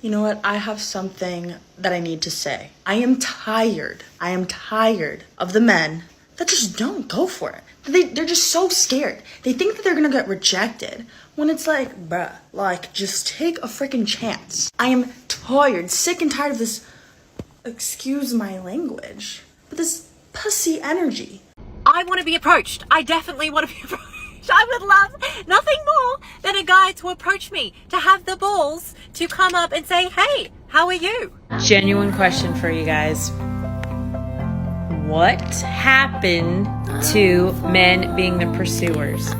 You know what? I have something that I need to say. I am tired. I am tired of the men that just don't go for it. They're just so scared. They think that they're gonna get rejected when it's like, bruh, like, just take a freaking chance. I am tired, sick and tired of this, excuse my language, but this pussy energy. I want to be approached. I definitely want to be approached. I would love nothing more than a guy to approach me, to have the balls to come up and say, hey, how are you? Genuine question for you guys. What happened to men being the pursuers?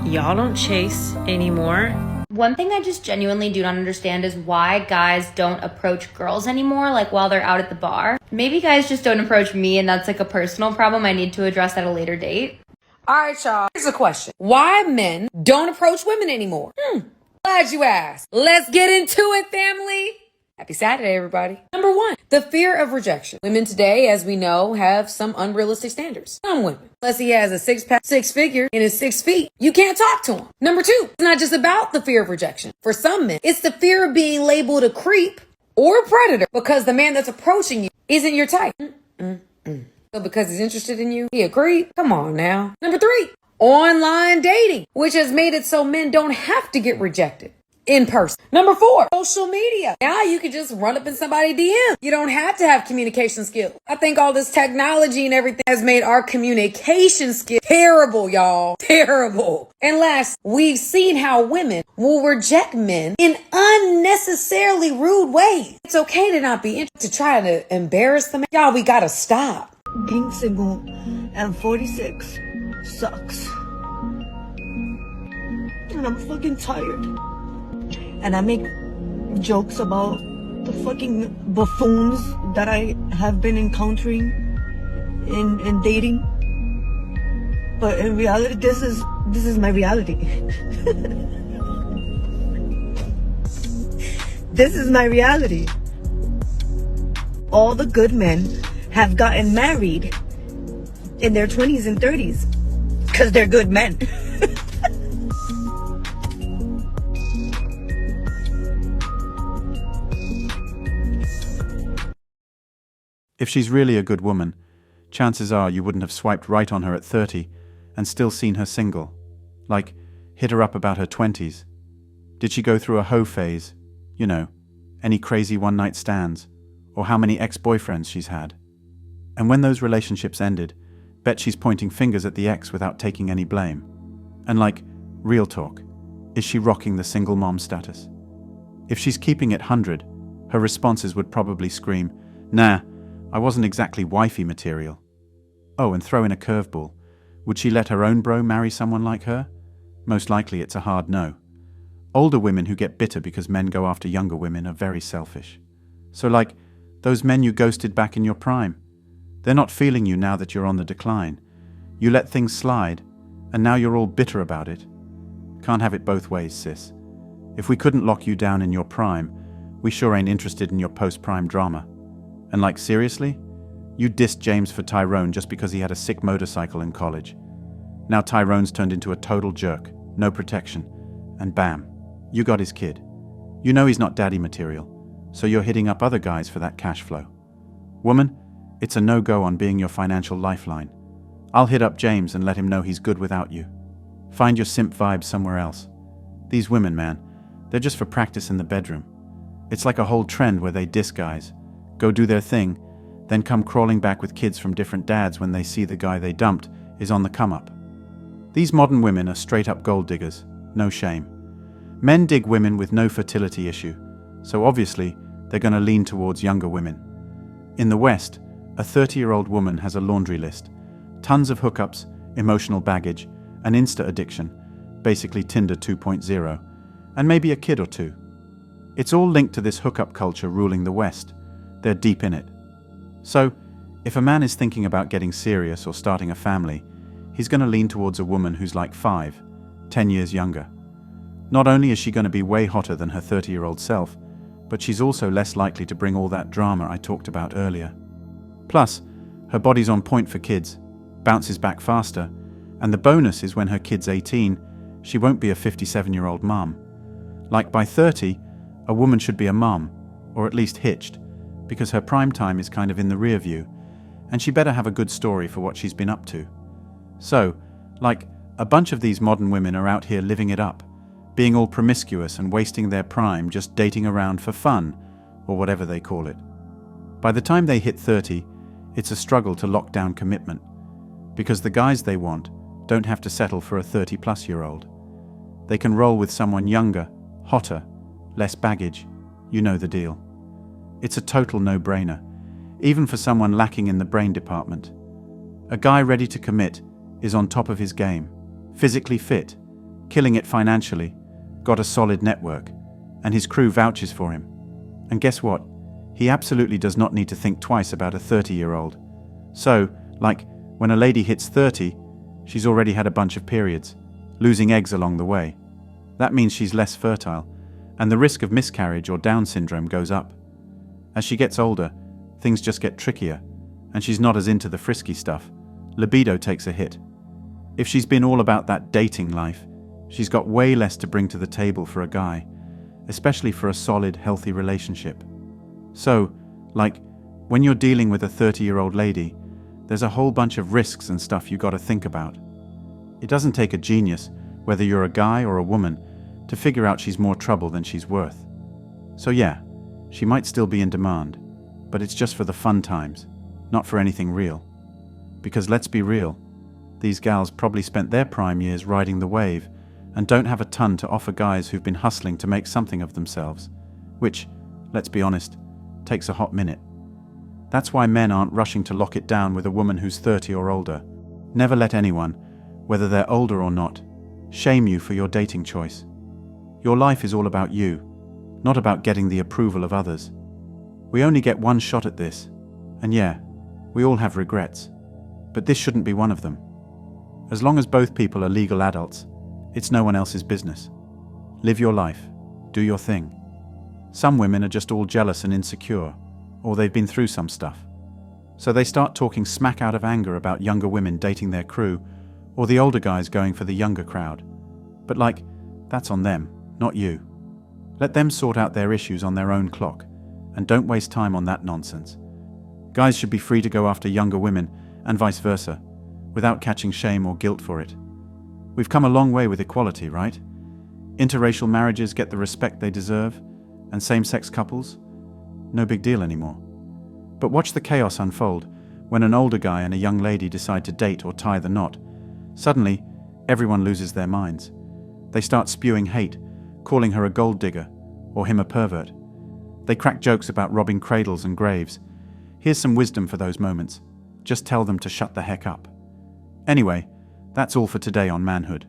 Y'all don't chase anymore. One thing I just genuinely do not understand is why guys don't approach girls anymore, like while they're out at the bar. Maybe guys just don't approach me and that's like a personal problem I need to address at a later date. All right, y'all. Here's a question. Why men don't approach women anymore? Glad you asked. Let's get into it, family. Happy Saturday, everybody. Number one, the fear of rejection. Women today, as we know, have some unrealistic standards. Some women. Unless he has a six-pack, six-figure, and is 6 feet, you can't talk to him. Number two, it's not just about the fear of rejection. For some men, it's the fear of being labeled a creep or a predator because the man that's approaching you isn't your type. So because he's interested in you, he a creep? Come on now. Number three, online dating, which has made it so men don't have to get rejected in person. Number four, social media. Now you can just run up in somebody's DM. You don't have to have communication skills. I think all this technology and everything has made our communication skills terrible, y'all. Terrible. And last, we've seen how women will reject men in unnecessarily rude ways. It's okay to not be interested, to try to embarrass them. Y'all, we gotta stop. Being single at 46 sucks. And I'm fucking tired. And I make jokes about the fucking buffoons that I have been encountering in dating. But in reality, this is my reality. This is my reality. All the good men have gotten married in their 20s and 30s because they're good men. If she's really a good woman, chances are you wouldn't have swiped right on her at 30 and still seen her single. Like, hit her up about her 20s. Did she go through a hoe phase? You know, any crazy one-night stands? Or how many ex-boyfriends she's had? And when those relationships ended, bet she's pointing fingers at the ex without taking any blame. And like, real talk, is she rocking the single mom status? If she's keeping it 100, her responses would probably scream, nah, I wasn't exactly wifey material. Oh, and throw in a curveball. Would she let her own bro marry someone like her? Most likely it's a hard no. Older women who get bitter because men go after younger women are very selfish. So like, those men you ghosted back in your prime. They're not feeling you now that you're on the decline. You let things slide, and now you're all bitter about it. Can't have it both ways, sis. If we couldn't lock you down in your prime, we sure ain't interested in your post-prime drama. And like, seriously? You dissed James for Tyrone just because he had a sick motorcycle in college. Now Tyrone's turned into a total jerk, no protection, and bam, you got his kid. You know he's not daddy material, so you're hitting up other guys for that cash flow. Woman, it's a no-go on being your financial lifeline. I'll hit up James and let him know he's good without you. Find your simp vibe somewhere else. These women, man, they're just for practice in the bedroom. It's like a whole trend where they diss guys, go do their thing, then come crawling back with kids from different dads when they see the guy they dumped is on the come-up. These modern women are straight-up gold diggers, no shame. Men dig women with no fertility issue, so obviously they're going to lean towards younger women. In the West, a 30-year-old woman has a laundry list, tons of hookups, emotional baggage, an Insta addiction, basically Tinder 2.0, and maybe a kid or two. It's all linked to this hookup culture ruling the West. They're deep in it. So, if a man is thinking about getting serious or starting a family, he's going to lean towards a woman who's like 5, 10 years younger. Not only is she going to be way hotter than her 30-year-old self, but she's also less likely to bring all that drama I talked about earlier. Plus, her body's on point for kids, bounces back faster, and the bonus is when her kid's 18, she won't be a 57-year-old mom. Like by 30, A woman should be a mom, or at least hitched, because her prime time is kind of in the rear view, and she better have a good story for what she's been up to. So, like, a bunch of these modern women are out here living it up, being all promiscuous and wasting their prime just dating around for fun, or whatever they call it. By the time they hit 30, it's a struggle to lock down commitment, because the guys they want don't have to settle for a 30-plus-year-old. They can roll with someone younger, hotter, less baggage. You know the deal. It's a total no-brainer, even for someone lacking in the brain department. A guy ready to commit is on top of his game, physically fit, killing it financially, got a solid network, and his crew vouches for him. And guess what? He absolutely does not need to think twice about a 30-year-old. So, like, when a lady hits 30, she's already had a bunch of periods, losing eggs along the way. That means she's less fertile, and the risk of miscarriage or Down syndrome goes up. As she gets older, things just get trickier, and she's not as into the frisky stuff. Libido takes a hit. If she's been all about that dating life, she's got way less to bring to the table for a guy, especially for a solid, healthy relationship. So, like, when you're dealing with a 30-year-old lady, there's a whole bunch of risks and stuff you gotta think about. It doesn't take a genius, whether you're a guy or a woman, to figure out she's more trouble than she's worth. So yeah, she might still be in demand, but it's just for the fun times, not for anything real. Because let's be real, these gals probably spent their prime years riding the wave and don't have a ton to offer guys who've been hustling to make something of themselves, which, let's be honest, takes a hot minute. That's why men aren't rushing to lock it down with a woman who's 30 or older. Never let anyone, whether they're older or not, shame you for your dating choice. Your life is all about you, not about getting the approval of others. We only get one shot at this, and yeah, we all have regrets, but this shouldn't be one of them. As long as both people are legal adults, it's no one else's business. Live your life, do your thing. Some women are just all jealous and insecure, or they've been through some stuff. So they start talking smack out of anger about younger women dating their crew, or the older guys going for the younger crowd. But like, that's on them, not you. Let them sort out their issues on their own clock, and don't waste time on that nonsense. Guys should be free to go after younger women, and vice versa, without catching shame or guilt for it. We've come a long way with equality, right? Interracial marriages get the respect they deserve, and same-sex couples? No big deal anymore. But watch the chaos unfold when an older guy and a young lady decide to date or tie the knot. Suddenly, everyone loses their minds. They start spewing hate, calling her a gold digger, or him a pervert. They crack jokes about robbing cradles and graves. Here's some wisdom for those moments. Just tell them to shut the heck up. Anyway, that's all for today on Manhood.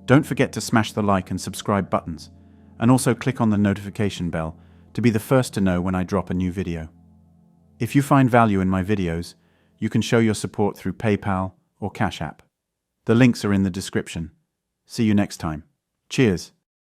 Don't forget to smash the like and subscribe buttons, and also click on the notification bell to be the first to know when I drop a new video. If you find value in my videos, you can show your support through PayPal or Cash App. The links are in the description. See you next time. Cheers.